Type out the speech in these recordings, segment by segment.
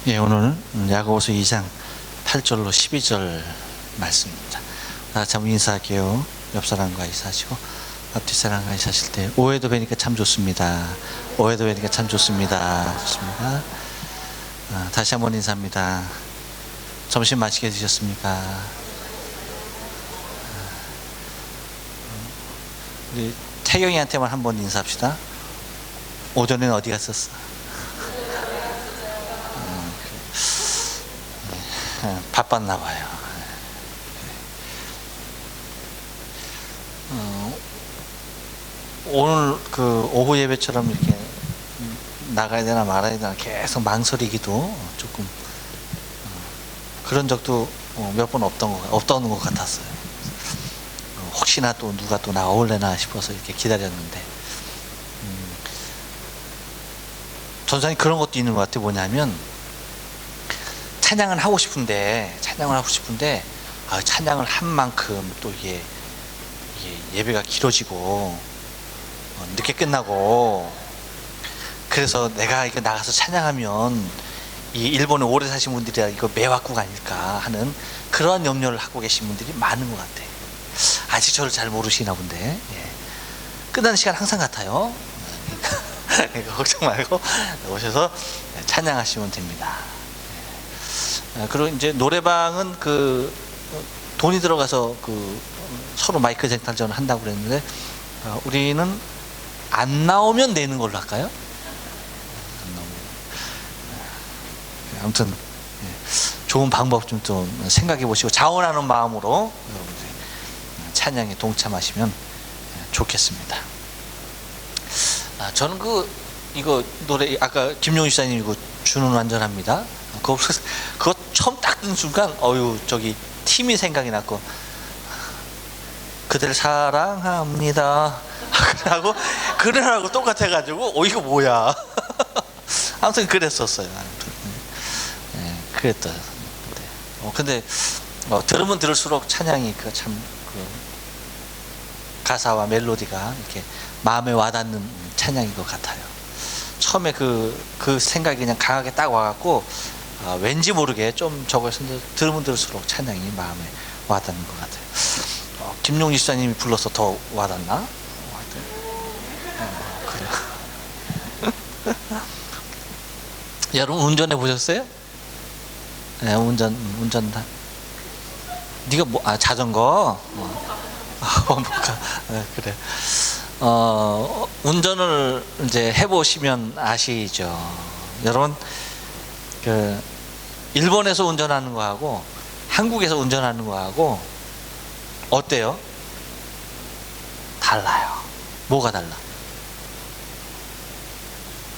예, 오늘 야고보서 2장 8절로 12절 말씀입니다. 다 같이 한번 인사할게요. 옆 사람과 인사하시고 앞뒤 사람과 인사하실 때 오해도 뵈니까 참 좋습니다. 오해도 뵈니까 참 좋습니다. 좋습니다. 다시 한번 인사합니다. 점심 맛있게 드셨습니까? 우리 태경이한테만 한번 인사합시다. 오전에는 어디 갔었어? 바빴나 봐요. 오늘 그 오후 예배처럼 이렇게 나가야 되나 말아야 되나 계속 망설이기도 조금 그런 적도 몇 번 없던 것 같았어요. 혹시나 또 누가 또 나올래나 싶어서 이렇게 기다렸는데 전사님 그런 것도 있는 것 같아요. 뭐냐면 찬양은 하고 싶은데 찬양을 한 만큼 또 이게 예배가 길어지고 늦게 끝나고 그래서 내가 이거 나가서 찬양하면 이 일본에 오래 사신 분들이 이거 매화국 아닐까 하는 그런 염려를 하고 계신 분들이 많은 것 같아요. 아직 저를 잘 모르시나 본데 끝나는 시간 항상 같아요. 그러니까 걱정 말고 오셔서 찬양하시면 됩니다. 그리고 이제 노래방은 그 돈이 들어가서 그 서로 마이크 쟁탈전을 한다고 그랬는데 우리는 안 나오면 내는 걸로 할까요? 아무튼 좋은 방법 좀 생각해 보시고 자원하는 마음으로 여러분들 찬양에 동참하시면 좋겠습니다. 저는 이거 노래 아까 김용희 시사님 이거 주는 완전합니다. 그거 처음 딱 듣는 순간 저기 팀이 생각이 났고 그대를 사랑합니다 그러라고 똑같아가지고 이거 뭐야. 아무튼 그랬었어요. 그랬다. 근데 들으면 들을수록 찬양이 참 가사와 멜로디가 이렇게 마음에 와닿는 찬양인 것 같아요. 처음에 그 생각이 그냥 강하게 딱 와갖고 왠지 모르게 좀 적었는데 들으면 들을수록 찬양이 마음에 와닿는 것 같아요. 김용희 집사님이 불러서 더 와닿나? 그래요. 여러분 운전해 보셨어요? 네, 운전 다. 네가 자전거? 그래. 운전을 이제 해보시면 아시죠. 여러분 일본에서 운전하는 거하고 한국에서 운전하는 거하고 어때요? 달라요. 뭐가 달라?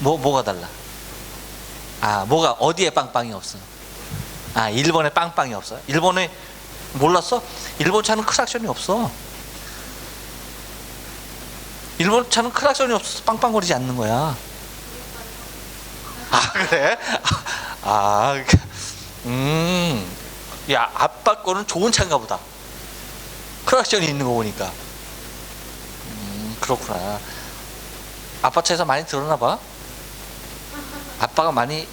뭐가 달라? 뭐가 어디에 빵빵이 없어? 일본에 빵빵이 없어. 일본에 몰랐어? 일본 차는 크락션이 없어. 일본 차는 크락션이 없어서 빵빵거리지 않는 거야. 그래? 야, 아빠 거는 좋은 차인가 보다. 크락션이 있는 거 보니까. 그렇구나. 아빠 차에서 많이 들었나 봐. 아빠가 많이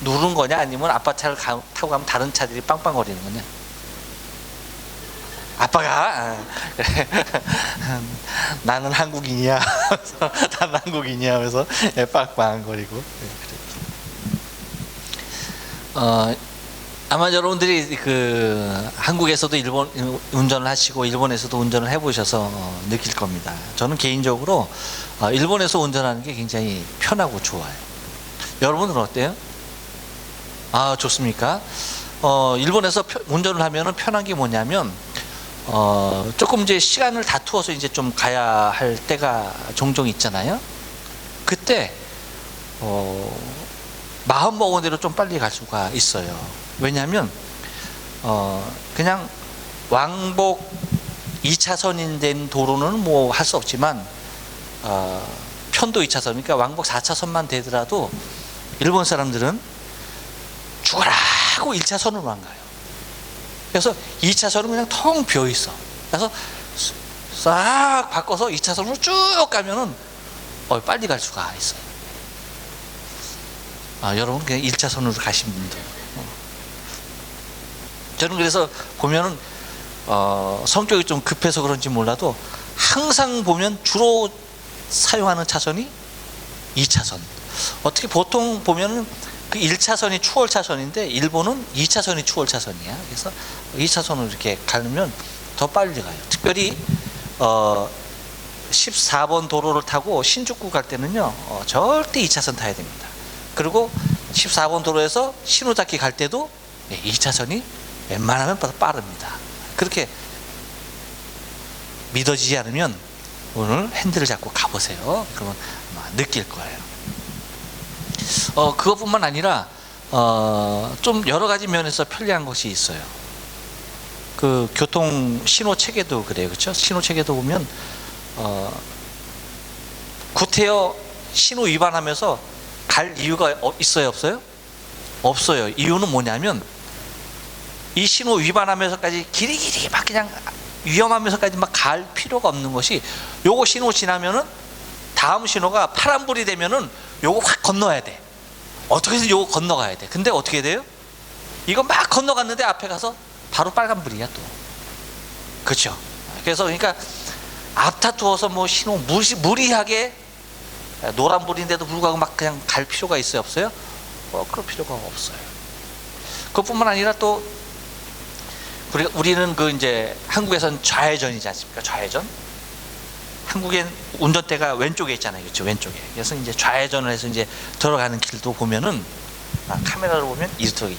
누른 거냐 아니면 아빠 차를 타고 가면 다른 차들이 빵빵거리는 거냐? 아빠가 그래. 나는 한국인이야. 나는 한국인이야 하면서 빵빵거리고. 아마 여러분들이 한국에서도 일본 운전을 하시고 일본에서도 운전을 해보셔서 느낄 겁니다. 저는 개인적으로 일본에서 운전하는 게 굉장히 편하고 좋아요. 여러분은 어때요? 좋습니까? 일본에서 운전을 하면은 편한 게 뭐냐면 조금 이제 시간을 다투어서 이제 좀 가야 할 때가 종종 있잖아요. 그때 마음 먹은 대로 좀 빨리 갈 수가 있어요. 왜냐하면 그냥 왕복 2차선인 된 도로는 뭐 할 수 없지만 편도 2차선, 그러니까 왕복 4차선만 되더라도 일본 사람들은 죽어라고 1차선으로 안 가요. 그래서 2차선은 그냥 텅 비어 있어. 그래서 싹 바꿔서 2차선으로 쭉 가면은 빨리 갈 수가 있어요. 여러분 그냥 1차선으로 가시면 돼요. 저는 그래서 보면은 성격이 좀 급해서 그런지 몰라도 항상 보면 주로 사용하는 차선이 2차선. 어떻게 보통 보면은 그 1차선이 추월 차선인데 일본은 2차선이 추월 차선이야. 그래서 2차선으로 이렇게 가면 더 빨리 가요. 특별히 14번 도로를 타고 신주쿠 갈 때는요, 절대 2차선 타야 됩니다. 그리고 14번 도로에서 시노자키 갈 때도 2차선이 웬만하면 빠릅니다. 그렇게 믿어지지 않으면 오늘 핸들을 잡고 가보세요. 그러면 느낄 거예요. 그것뿐만 아니라 좀 여러 가지 면에서 편리한 것이 있어요. 그 교통 신호 체계도 그래요, 그렇죠? 신호 체계도 보면 구태여 신호 위반하면서 갈 이유가 있어요, 없어요? 없어요. 이유는 뭐냐면 이 신호 위반하면서까지 길이길이 막 그냥 위험하면서까지 막 갈 필요가 없는 것이, 요거 신호 지나면은 다음 신호가 파란불이 되면은 요거 확 건너야 돼. 어떻게든 요거 건너가야 돼. 근데 어떻게 돼요? 이거 막 건너갔는데 앞에 가서 바로 빨간불이야 또. 그렇죠? 그래서 그러니까 앞다투어서 뭐 신호 무리하게 노란불인데도 불구하고 막 그냥 갈 필요가 있어요, 없어요? 그럴 필요가 없어요. 그것뿐만 아니라 또 우리는 그 이제 한국에서는 좌회전이지 않습니까? 좌회전. 한국엔 운전대가 왼쪽에 있잖아요, 그렇죠? 왼쪽에. 그래서 이제 좌회전을 해서 이제 들어가는 길도 보면은 카메라로 보면 이렇게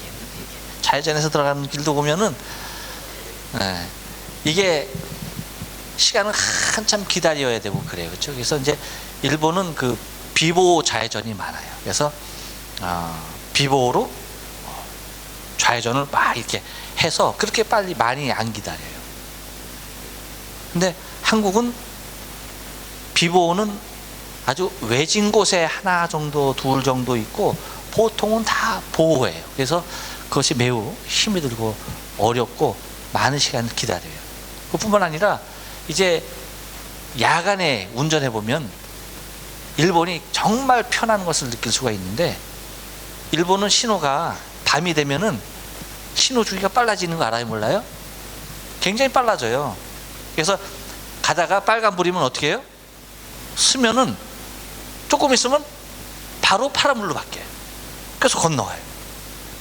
좌회전해서 들어가는 길도 보면은 이게 시간을 한참 기다려야 되고 그래요, 그렇죠? 그래서 이제 일본은 그 비보 좌회전이 많아요. 그래서 비보로 좌회전을 막 이렇게 해서 그렇게 빨리 많이 안 기다려요. 근데 한국은 비보는 아주 외진 곳에 하나 정도 둘 정도 있고 보통은 다 보호해요. 그래서 그것이 매우 힘이 들고 어렵고 많은 시간을 기다려요. 그뿐만 아니라 이제 야간에 운전해 보면 일본이 정말 편한 것을 느낄 수가 있는데, 일본은 신호가 밤이 되면은 신호 주기가 빨라지는 거 알아요, 몰라요? 굉장히 빨라져요. 그래서 가다가 빨간불이면 어떻게 해요? 쓰면은 조금 있으면 바로 파란불로 바뀌어요. 그래서 건너가요.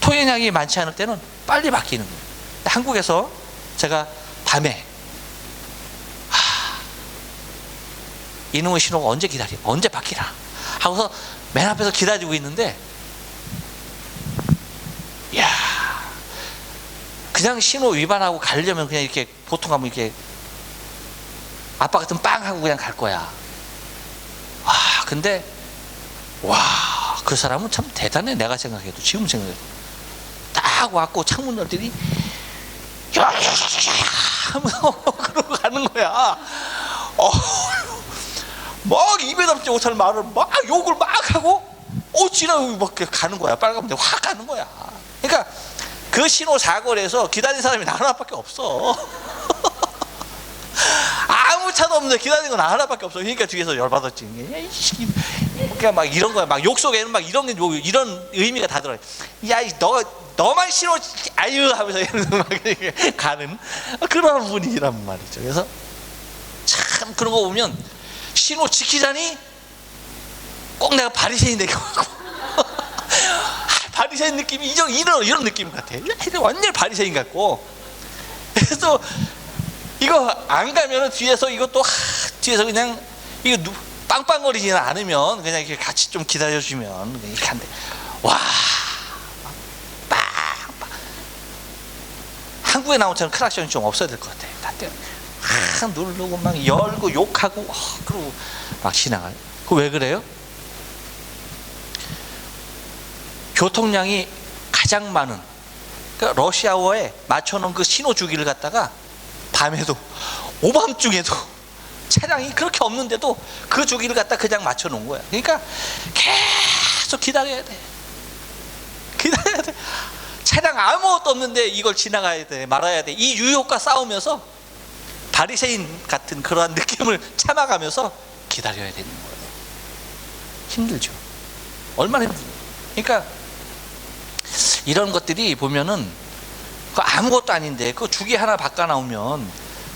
토행량이 많지 않을 때는 빨리 바뀌는 거예요. 한국에서 제가 밤에 이놈의 신호가 언제 기다려? 언제 바뀌나? 하고서 맨 앞에서 기다리고 있는데, 이야, 그냥 신호 위반하고 가려면 그냥 이렇게 보통 가면 이렇게 아빠 같은 빵 하고 그냥 갈 거야. 근데 그 사람은 참 대단해. 내가 생각해도, 지금 생각해도 딱 왔고 창문 열더니 하면서 그러고 가는 거야. 막 입에 담지 못할 말을 막 욕을 막 하고 지나고 막 가는 거야. 빨간불에 확 가는 거야. 그러니까 그 신호 사거리에서 기다린 사람이 나 하나밖에 없어. 아무 차도 없는데 기다리는 건 나 하나밖에 없어. 그러니까 뒤에서 열받았지. 그러니까 막 이런 거야. 막 욕 속에는 막 이런 의미가 다 들어요. 야, 너만 신호 아유 하면서 막 가는 그런 분위기란 말이죠. 그래서 참 그런 거 보면 신호 지키자니 꼭 내가 바리새인 되고 바리새인 느낌이 이런 느낌 같아. 완전 바리새인 같고. 그래서 이거 안 가면은 뒤에서 이것도 뒤에서 그냥 이거 빵빵거리지는 않으면 그냥 이렇게 같이 좀 기다려주면 이렇게 한대. 와, 빵빵. 한국에 나온 차는 크락션이 좀 없어야 될 것 같아. 다 누르고 막 열고 욕하고 그러고 막 지나가요. 그 왜 그래요? 교통량이 가장 많은, 그러니까 러시아어에 맞춰놓은 그 신호 주기를 갖다가 밤에도 오밤중에도 차량이 그렇게 없는데도 그 주기를 갖다 그냥 맞춰놓은 거야. 그러니까 계속 기다려야 돼. 차량 아무것도 없는데 이걸 지나가야 돼, 말아야 돼. 이 유혹과 싸우면서 바리새인 같은 그러한 느낌을 참아가면서 기다려야 되는 거예요. 힘들죠. 얼마나 힘들어요. 그러니까 이런 것들이 보면은 그 아무것도 아닌데 그 주기 하나 바꿔 나오면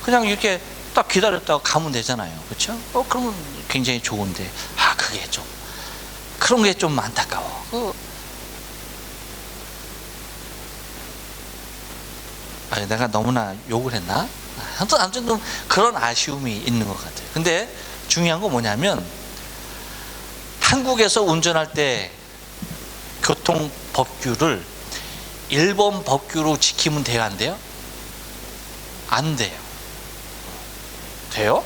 그냥 이렇게 딱 기다렸다가 가면 되잖아요. 그렇죠? 그러면 굉장히 좋은데 그게 좀 그런 게 좀 안타까워. 내가 너무나 욕을 했나? 아무튼 좀 그런 아쉬움이 있는 것 같아요. 근데 중요한 건 뭐냐면 한국에서 운전할 때 교통 법규를 일본 법규로 지키면 돼요, 안 돼요? 안 돼요. 돼요?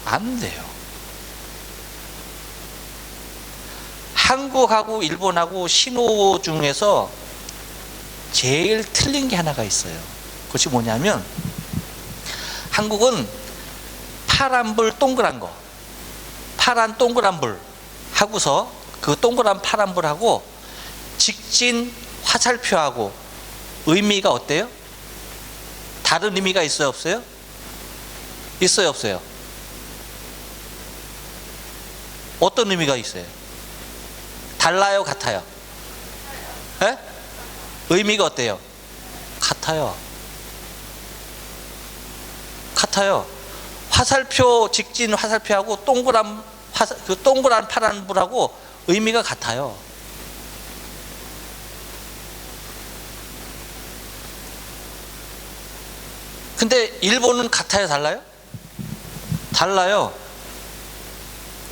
안 돼요. 한국하고 일본하고 신호 중에서 제일 틀린 게 하나가 있어요. 그것이 뭐냐면 한국은 파란불 동그란 거, 파란 동그란 불 하고서 그 동그란 파란 불하고 직진 화살표하고 의미가 어때요? 다른 의미가 있어요, 없어요? 있어요, 없어요? 어떤 의미가 있어요? 달라요, 같아요? 에? 의미가 어때요? 같아요. 같아요. 화살표, 직진 화살표하고 동그란 파란 불하고 의미가 같아요. 근데 일본은 같아요, 달라요? 달라요.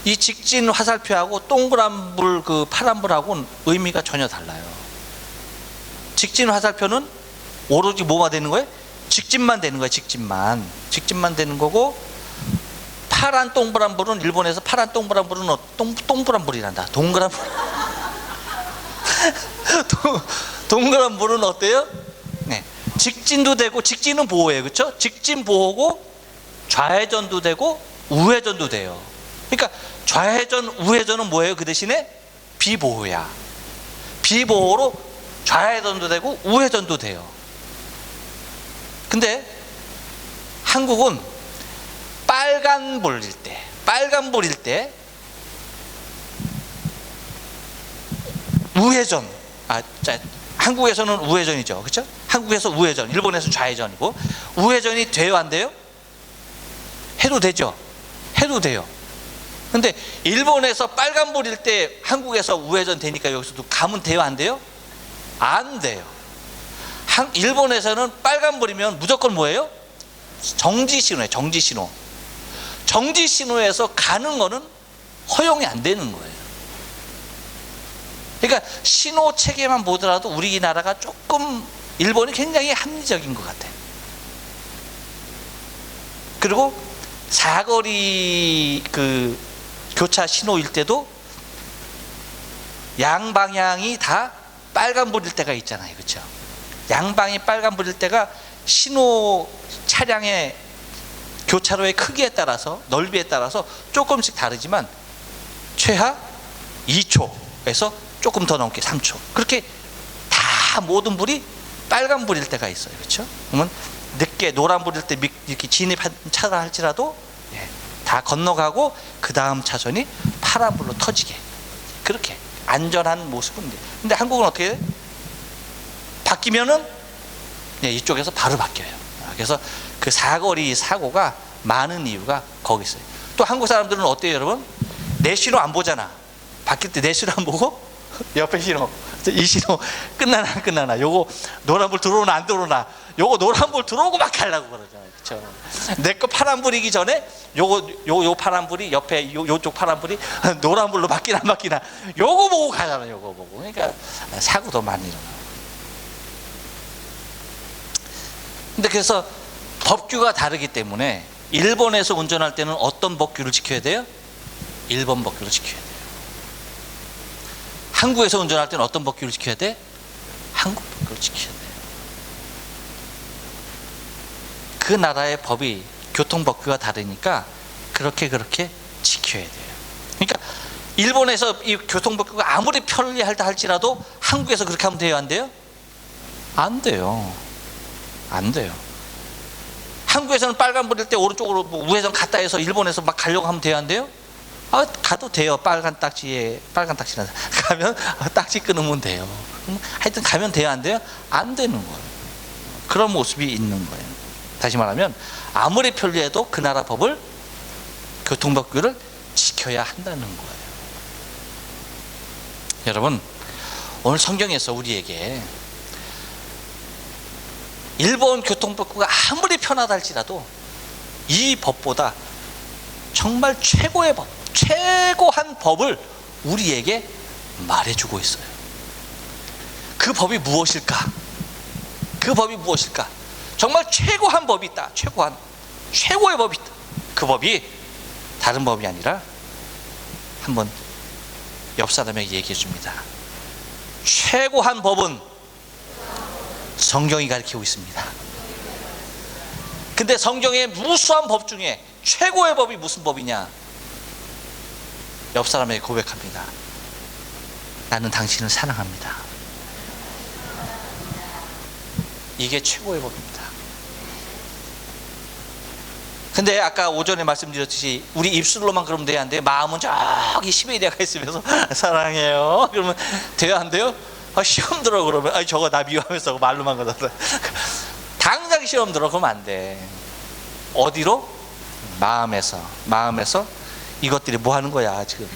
이 직진 화살표하고 동그란 불, 그 파란 불하고는 의미가 전혀 달라요. 직진 화살표는 오로지 뭐가 되는 거예요? 직진만 되는 거예요. 직진만 되는 거고, 파란 동그란 불은 일본에서 파란 동그란 불은 동그란 불이란다. 동그란 불. 동그란 불은 어때요? 네. 직진도 되고, 직진은 보호예요. 그렇죠? 직진 보호고 좌회전도 되고 우회전도 돼요. 그러니까 좌회전, 우회전은 뭐예요? 그 대신에 비보호야. 비보호로 좌회전도 되고 우회전도 돼요. 근데 한국은 빨간불일 때 우회전, 한국에서는 우회전이죠. 그렇죠? 한국에서 우회전, 일본에서 좌회전이고, 우회전이 돼요, 안 돼요? 해도 되죠. 해도 돼요. 근데 일본에서 빨간불일 때 한국에서 우회전 되니까 여기서도 가면 돼요, 안 돼요? 안 돼요. 일본에서는 빨간불이면 무조건 뭐예요? 정지신호예요. 정지신호에서 가는 거는 허용이 안 되는 거예요. 그러니까 신호 체계만 보더라도 우리나라가 조금, 일본이 굉장히 합리적인 것 같아요. 그리고 사거리 그 교차 신호일 때도 양방향이 다 빨간불일 때가 있잖아요. 그렇죠? 양방이 빨간불일 때가 신호 차량의 교차로의 크기에 따라서, 넓이에 따라서 조금씩 다르지만 최하 2초에서 조금 더 넘게 3초, 그렇게 다 모든 불이 빨간불일 때가 있어요. 그렇죠? 그러면 늦게 노란불일 때 이렇게 진입한 차가 할지라도 다 건너가고 그 다음 차선이 파란불로 터지게, 그렇게 안전한 모습은. 근데 한국은 어떻게 해요? 바뀌면은 이쪽에서 바로 바뀌어요. 그래서 그 사거리 사고가 많은 이유가 거기 있어요. 또 한국 사람들은 어때요, 여러분? 내 신호 안 보잖아. 바뀔 때 내 신호 안 보고 옆에 신호, 이 신호 끝나나 안 끝나나, 요거 노란불 들어오나 안 들어오나, 요거 노란불 들어오고 막 가려고 그러잖아요. 그렇죠? 내 거 파란불이기 전에 요 파란불이 옆에 요쪽 파란불이 노란불로 바뀌나 안 바뀌나, 요거 보고 가잖아요. 요거 보고. 그러니까 사고도 많이 일어나요. 근데 그래서 법규가 다르기 때문에 일본에서 운전할 때는 어떤 법규를 지켜야 돼요? 일본 법규를 지켜야 돼요. 한국에서 운전할 때는 어떤 법규를 지켜야 돼? 한국 법규를 지켜야 돼요. 그 나라의 법이, 교통 법규가 다르니까 그렇게 지켜야 돼요. 그러니까 일본에서 이 교통 법규가 아무리 편리하다 할지라도 한국에서 그렇게 하면 돼요, 안 돼요? 안 돼요. 안 돼요. 한국에서는 빨간불일 때 오른쪽으로 우회전 갔다 해서 일본에서 막 가려고 하면 돼요, 안 돼요? 가도 돼요. 빨간 딱지란 가면 딱지 끊으면 돼요. 하여튼 가면 돼요, 안 돼요? 안 되는 거예요. 그런 모습이 있는 거예요. 다시 말하면 아무리 편리해도 그 나라 법을, 교통법규를 지켜야 한다는 거예요. 여러분, 오늘 성경에서 우리에게 일본 교통법규가 아무리 편하다 할지라도 이 법보다 정말 최고의 법, 최고한 법을 우리에게 말해주고 있어요. 그 법이 무엇일까? 그 법이 무엇일까? 정말 최고한 법이 있다. 최고의 법이 있다. 그 법이 다른 법이 아니라, 한번 옆 사람에게 얘기해 줍니다. 최고한 법은 성경이 가르치고 있습니다. 근데 성경의 무수한 법 중에 최고의 법이 무슨 법이냐? 옆 사람에게 고백합니다. 나는 당신을 사랑합니다. 이게 최고의 법입니다. 근데 아까 오전에 말씀드렸듯이 우리 입술로만 그러면 돼야 안 돼요? 마음은 저기 시베리아가 있으면서 사랑해요 그러면 돼요, 안 돼요? 시험 들어 그러면 저거 나 미워하면서 말로만 그러다 당장 시험 들어 그러면 안 돼. 어디로? 마음에서 이것들이 뭐 하는 거야 지금?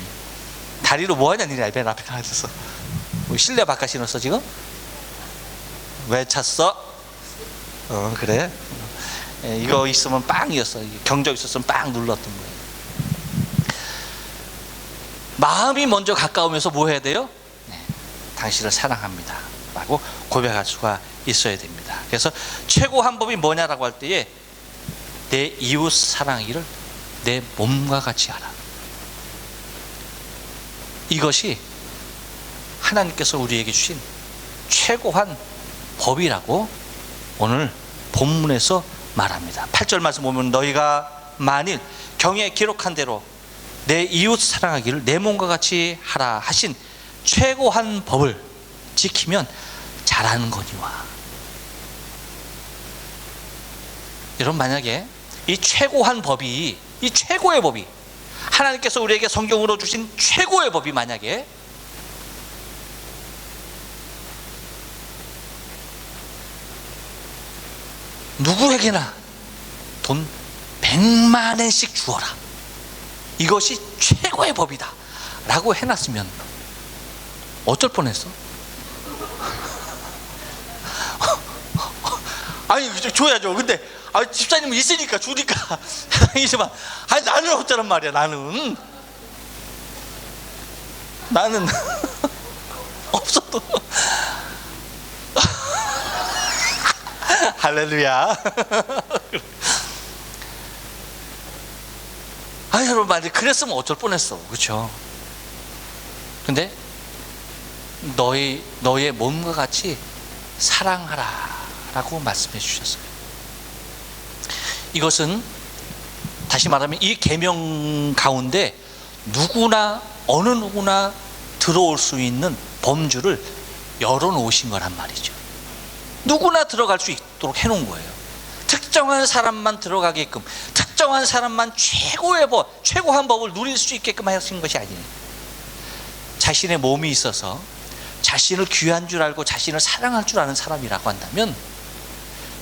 다리로 뭐 하냐 니네 맨 앞에 가서. 실내 바깥 신었어 지금? 왜 찼어? 그래? 이거 있으면 빵이었어. 경적 있었으면 빵 눌렀던 거예요. 마음이 먼저 가까우면서 뭐 해야 돼요? 당신을 사랑합니다 라고 고백할 수가 있어야 됩니다. 그래서 최고한 법이 뭐냐라고 할 때에 내 이웃 사랑하기를 내 몸과 같이 하라. 이것이 하나님께서 우리에게 주신 최고한 법이라고 오늘 본문에서 말합니다. 8절 말씀 보면 너희가 만일 경에 기록한 대로 내 이웃 사랑하기를 내 몸과 같이 하라 하신 최고한 법을 지키면 잘하는 거니와. 여러분, 만약에 이 최고한 법이, 이 최고의 법이, 하나님께서 우리에게 성경으로 주신 최고의 법이 만약에 누구에게나 돈 100만 엔씩 주어라, 이것이 최고의 법이다 라고 해놨으면 어쩔 뻔했어? 아니 줘야죠. 근데 집사님은 있으니까 주니까 이지만 나는 없잖아 말이야. 나는 없어도 할렐루야. 여러분, 만약 그랬으면 어쩔 뻔했어, 그렇죠? 근데 너의 몸과 같이 사랑하라 라고 말씀해 주셨어요. 이것은 다시 말하면 이 계명 가운데 누구나, 어느 누구나 들어올 수 있는 범주를 열어놓으신 거란 말이죠. 누구나 들어갈 수 있도록 해놓은 거예요. 특정한 사람만 들어가게끔, 특정한 사람만 최고의 법, 최고한 법을 누릴 수 있게끔 하신 것이 아니에요. 자신의 몸이 있어서 자신을 귀한 줄 알고 자신을 사랑할 줄 아는 사람이라고 한다면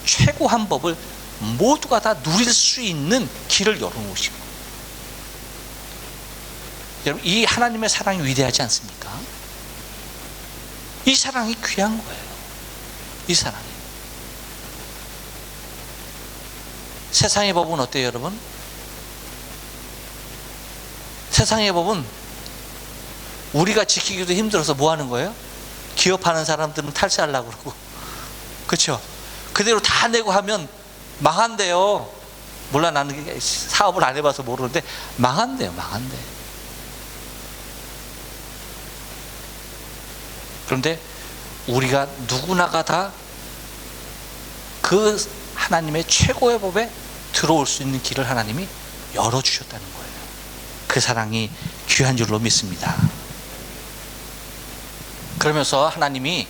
최고한 법을 모두가 다 누릴 수 있는 길을 열어놓으신 거예요. 여러분, 이 하나님의 사랑이 위대하지 않습니까? 이 사랑이 귀한 거예요. 이 사랑이. 세상의 법은 어때요, 여러분? 세상의 법은 우리가 지키기도 힘들어서 뭐 하는 거예요? 기업하는 사람들은 탈세하려고 그러고, 그렇죠? 그대로 다 내고 하면 망한대요. 몰라, 나는 사업을 안 해봐서 모르는데 망한대요. 그런데 우리가 누구나가 다 그 하나님의 최고의 법에 들어올 수 있는 길을 하나님이 열어주셨다는 거예요. 그 사랑이 귀한 줄로 믿습니다. 그러면서 하나님이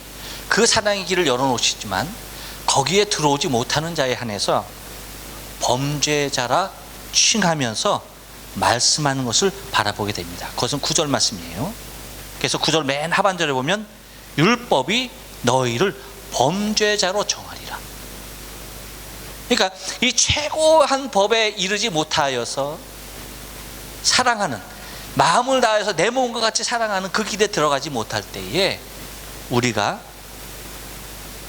그 사랑의 길을 열어놓으시지만 거기에 들어오지 못하는 자에 한해서 범죄자라 칭하면서 말씀하는 것을 바라보게 됩니다. 그것은 9절 말씀이에요. 그래서 9절 맨 하반절에 보면 율법이 너희를 범죄자로 정하리라. 그러니까 이 최고한 법에 이르지 못하여서 사랑하는, 마음을 다해서 내 몸과 같이 사랑하는 그 길에 들어가지 못할 때에 우리가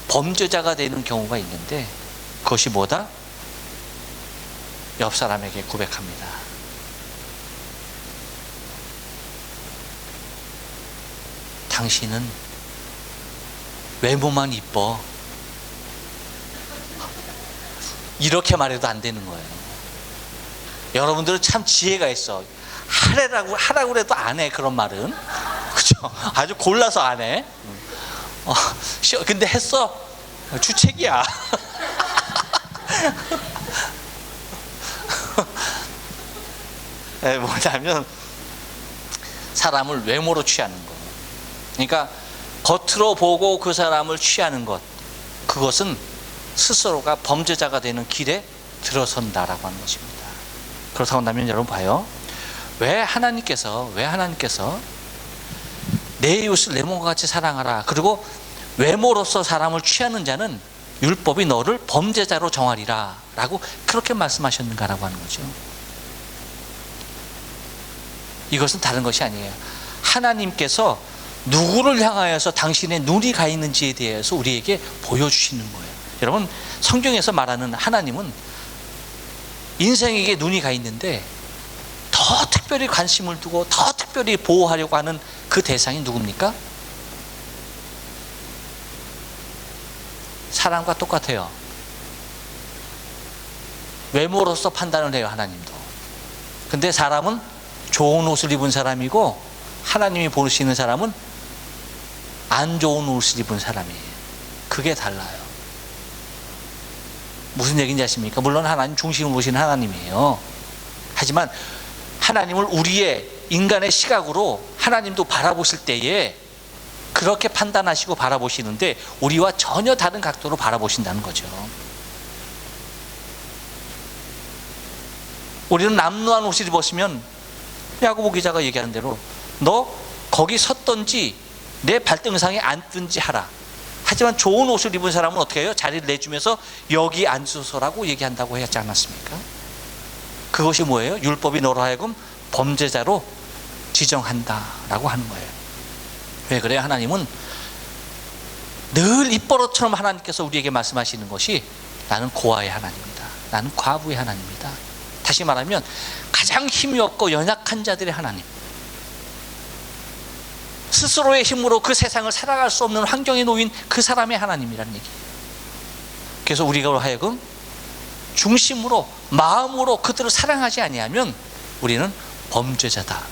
범죄자가 되는 경우가 있는데, 그것이 뭐다? 옆 사람에게 고백합니다. 당신은 외모만 이뻐. 이렇게 말해도 안 되는 거예요. 여러분들은 참 지혜가 있어. 하라고 해도 안 해, 그런 말은. 그죠? 아주 골라서 안 해. 근데 했어. 주책이야. 뭐냐면 사람을 외모로 취하는 거. 그러니까 겉으로 보고 그 사람을 취하는 것, 그것은 스스로가 범죄자가 되는 길에 들어선다라고 하는 것입니다. 그렇다고 한다면 여러분 봐요. 왜 하나님께서 내 이웃을 내 몸과 같이 사랑하라, 그리고 외모로서 사람을 취하는 자는 율법이 너를 범죄자로 정하리라 라고 그렇게 말씀하셨는가라고 하는 거죠. 이것은 다른 것이 아니에요. 하나님께서 누구를 향하여서 당신의 눈이 가 있는지에 대해서 우리에게 보여주시는 거예요. 여러분, 성경에서 말하는 하나님은 인생에게 눈이 가 있는데 더 특별히 관심을 두고 더 특별히 보호하려고 하는 그 대상이 누굽니까? 사람과 똑같아요. 외모로서 판단을 해요, 하나님도. 근데 사람은 좋은 옷을 입은 사람이고 하나님이 보시는 사람은 안 좋은 옷을 입은 사람이에요. 그게 달라요. 무슨 얘기인지 아십니까? 물론 하나님 중심을 보시는 하나님이에요. 하지만 하나님을 우리의 인간의 시각으로 하나님도 바라보실 때에 그렇게 판단하시고 바라보시는데 우리와 전혀 다른 각도로 바라보신다는 거죠. 우리는 남루한 옷을 입었으면 야고보 기자가 얘기하는 대로 너 거기 섰던지 내 발등상에 앉든지 하라. 하지만 좋은 옷을 입은 사람은 어떻게 해요? 자리를 내주면서 여기 앉으소서라고 얘기한다고 하지 않았습니까? 그것이 뭐예요? 율법이 너로 하여금 범죄자로 지정한다라고 하는 거예요. 왜 그래요? 하나님은 늘 입버릇처럼 하나님께서 우리에게 말씀하시는 것이 나는 고아의 하나님이다. 나는 과부의 하나님이다. 다시 말하면 가장 힘이 없고 연약한 자들의 하나님, 스스로의 힘으로 그 세상을 살아갈 수 없는 환경에 놓인 그 사람의 하나님이라는 얘기예요. 그래서 우리가 하여금 중심으로 마음으로 그들을 사랑하지 아니하면 우리는 범죄자다.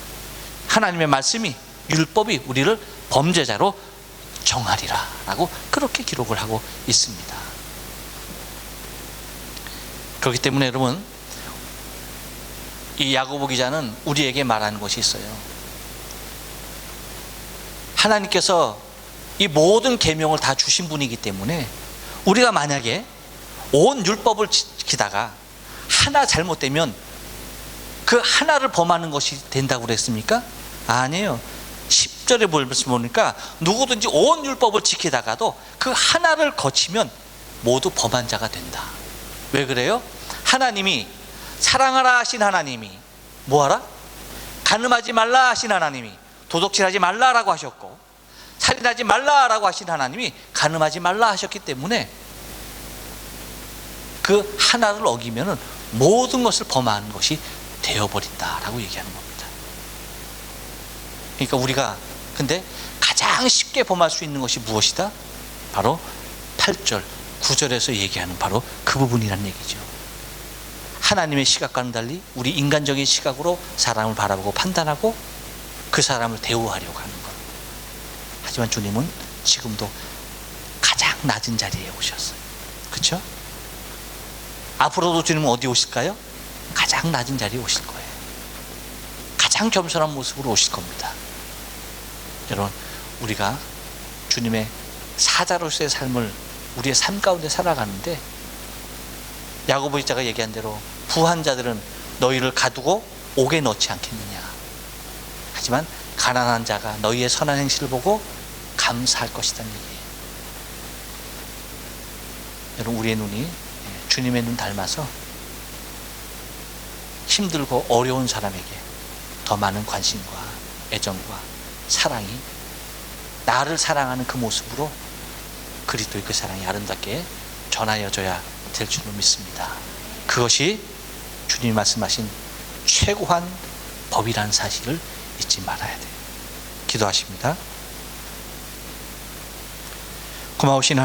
하나님의 말씀이, 율법이 우리를 범죄자로 정하리라 라고 그렇게 기록을 하고 있습니다. 그렇기 때문에 여러분, 이 야고보 기자는 우리에게 말하는 것이 있어요. 하나님께서 이 모든 계명을 다 주신 분이기 때문에 우리가 만약에 온 율법을 지키다가 하나 잘못되면 그 하나를 범하는 것이 된다고 그랬습니까? 아니에요. 10절에 보니까 누구든지 온 율법을 지키다가도 그 하나를 거치면 모두 범한 자가 된다. 왜 그래요? 하나님이 사랑하라 하신 하나님이 뭐하라? 간음하지 말라 하신 하나님이 도둑질하지 말라라고 하셨고, 살인하지 말라라고 하신 하나님이 간음하지 말라 하셨기 때문에 그 하나를 어기면은 모든 것을 범하는 것이 되어버린다라고 얘기하는 겁니다. 그러니까 우리가 근데 가장 쉽게 범할 수 있는 것이 무엇이다? 바로 8절, 9절에서 얘기하는 바로 그 부분이라는 얘기죠. 하나님의 시각과는 달리 우리 인간적인 시각으로 사람을 바라보고 판단하고 그 사람을 대우하려고 하는 것. 하지만 주님은 지금도 가장 낮은 자리에 오셨어요. 그렇죠? 앞으로도 주님은 어디 오실까요? 가장 낮은 자리에 오실 거예요. 가장 겸손한 모습으로 오실 겁니다. 여러분, 우리가 주님의 사자로서의 삶을 우리의 삶 가운데 살아가는데 야고보 기자가 얘기한 대로 부한 자들은 너희를 가두고 옥에 넣지 않겠느냐. 하지만 가난한 자가 너희의 선한 행실을 보고 감사할 것이라는 얘기예요. 여러분, 우리의 눈이 주님의 눈 닮아서 힘들고 어려운 사람에게 더 많은 관심과 애정과 사랑이, 나를 사랑하는 그 모습으로 그리스도의 그 사랑이 아름답게 전하여져야 될 줄로 믿습니다. 그것이 주님이 말씀하신 최고한 법이라는 사실을 잊지 말아야 돼요. 기도하십니다. 고마우신